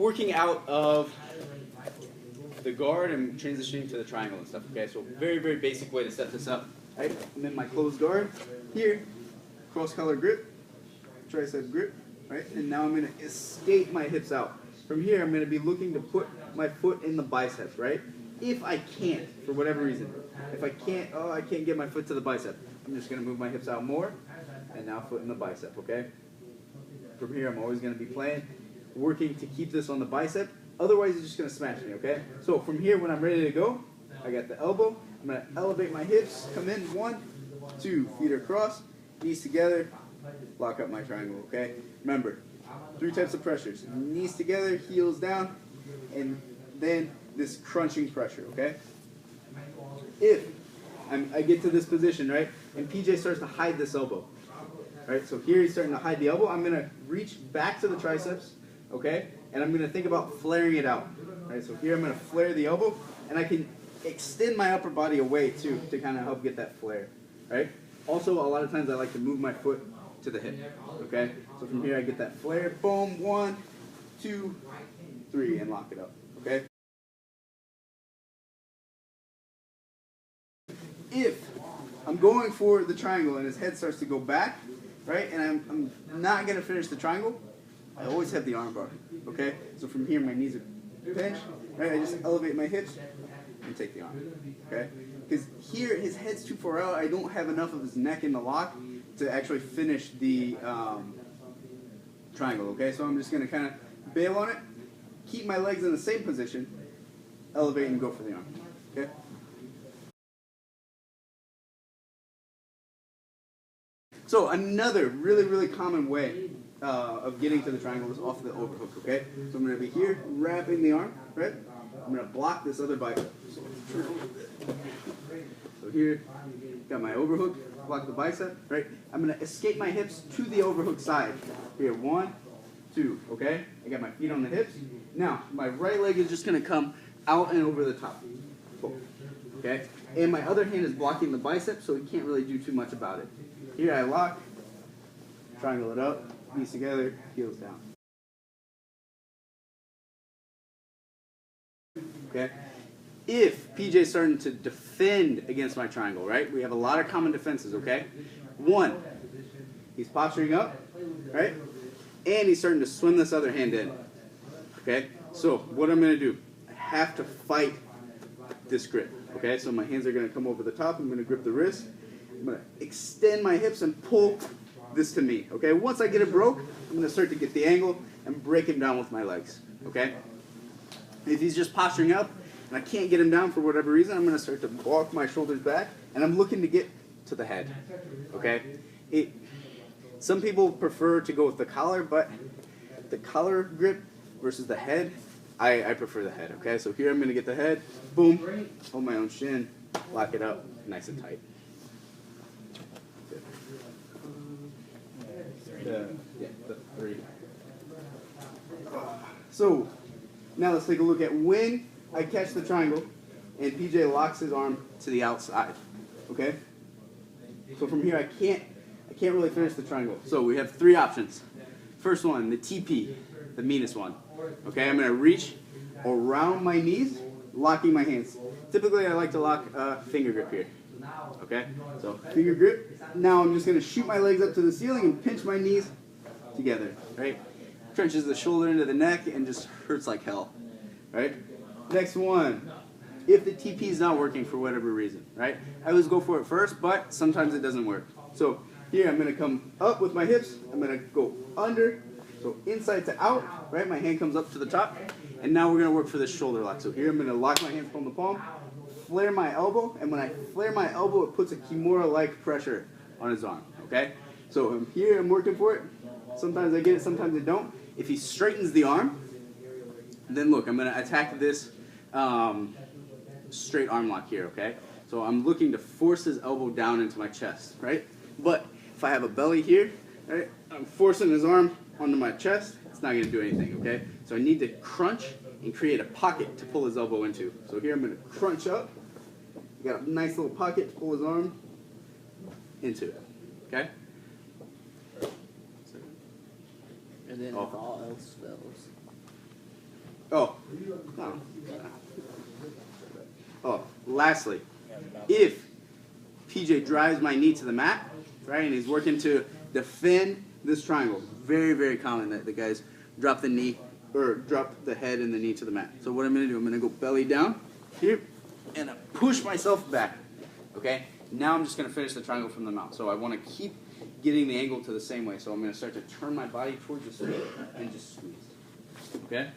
working out of the guard and transitioning to the triangle and stuff. Okay, so very, very basic way to set this up. Right? I'm in my closed guard here, cross-collar grip, tricep grip, right? And now I'm going to escape my hips out. From here, I'm going to be looking to put my foot in the biceps, right? If I can't, for whatever reason, if I can't, I can't get my foot to the bicep, I'm just going to move my hips out more, and now foot in the bicep, okay? From here, I'm always going to be playing, working to keep this on the bicep. Otherwise, it's just going to smash me, okay? So from here, when I'm ready to go, I got the elbow. I'm going to elevate my hips, come in, 1, 2, feet are crossed, knees together, lock up my triangle, okay? Remember, 3 types of pressures. Knees together, heels down, and then this crunching pressure, okay? If I get to this position, right, and PJ starts to hide this elbow, right? So here he's starting to hide the elbow. I'm going to reach back to the triceps, okay? And I'm going to think about flaring it out, right? So here I'm going to flare the elbow, and I can extend my upper body away too to kind of help get that flare, right? Also, a lot of times I like to move my foot to the hip, okay? So from here I get that flare, boom, 1, 2, 3, and lock it up, okay? If I'm going for the triangle and his head starts to go back, right, and I'm not going to finish the triangle, I always have the arm bar, okay? So from here my knees are pinched, right? I just elevate my hips and take the arm, okay? Because here his head's too far out, I don't have enough of his neck in the lock to actually finish the triangle, okay? So I'm just going to kind of bail on it, keep my legs in the same position, elevate and go for the arm, okay? So another really, really common way of getting to the triangle is off the overhook, okay? So I'm going to be here, wrapping the arm, right? I'm going to block this other bicep. So here, got my overhook, block the bicep, right? I'm going to escape my hips to the overhook side. Here, 1, 2, okay? I got my feet on the hips. Now, my right leg is just going to come out and over the top. Okay? And my other hand is blocking the bicep, so he can't really do too much about it. Here I lock, triangle it up, knees together, heels down. Okay? If PJ is starting to defend against my triangle, right? We have a lot of common defenses, okay? 1, he's posturing up, right? And he's starting to swim this other hand in. Okay? So what I'm going to do, I have to fight this grip. Okay? So my hands are going to come over the top. I'm going to grip the wrist. I'm going to extend my hips and pull this to me. Okay? Once I get it broke, I'm going to start to get the angle and break him down with my legs. Okay? If he's just posturing up and I can't get him down for whatever reason, I'm going to start to walk my shoulders back and I'm looking to get to the head. Okay? Some people prefer to go with the collar, but the collar grip versus the head, I prefer the head. Okay? So here I'm going to get the head, boom, hold my own shin, lock it up nice and tight. The 3. So now let's take a look at when I catch the triangle and PJ locks his arm to the outside. Okay? So from here I can't really finish the triangle. So we have 3 options. First one, the TP, the meanest one. Okay, I'm going to reach around my knees, locking my hands. Typically I like to lock finger grip here. Okay, so finger grip. Now I'm just going to shoot my legs up to the ceiling and pinch my knees together, right? Crunches the shoulder into the neck and just hurts like hell, right? Next one, if the TP is not working for whatever reason, right? I always go for it first, but sometimes it doesn't work. So here I'm going to come up with my hips. I'm going to go under, so inside to out, right? My hand comes up to the top, and now we're going to work for this shoulder lock. So here I'm going to lock my hands palm to palm, flare my elbow, and when I flare my elbow, it puts a Kimura-like pressure on his arm, okay? So here I'm working for it. Sometimes I get it, sometimes I don't. If he straightens the arm, then look, I'm going to attack this straight arm lock here, okay? So I'm looking to force his elbow down into my chest, right? But if I have a belly here, right, I'm forcing his arm onto my chest, it's not going to do anything, okay? So I need to crunch and create a pocket to pull his elbow into. So here I'm going to crunch up. Got a nice little pocket to pull his arm into it, okay? And then if all else fails. Oh, no. Oh, lastly, if PJ drives my knee to the mat, right, and he's working to defend this triangle, very, very common that the guys drop the knee, or drop the head and the knee to the mat. So what I'm going to do, I'm going to go belly down here, and I push myself back, okay? Now I'm just going to finish the triangle from the mouth. So I want to keep getting the angle to the same way. So I'm going to start to turn my body towards the screen and just squeeze, okay?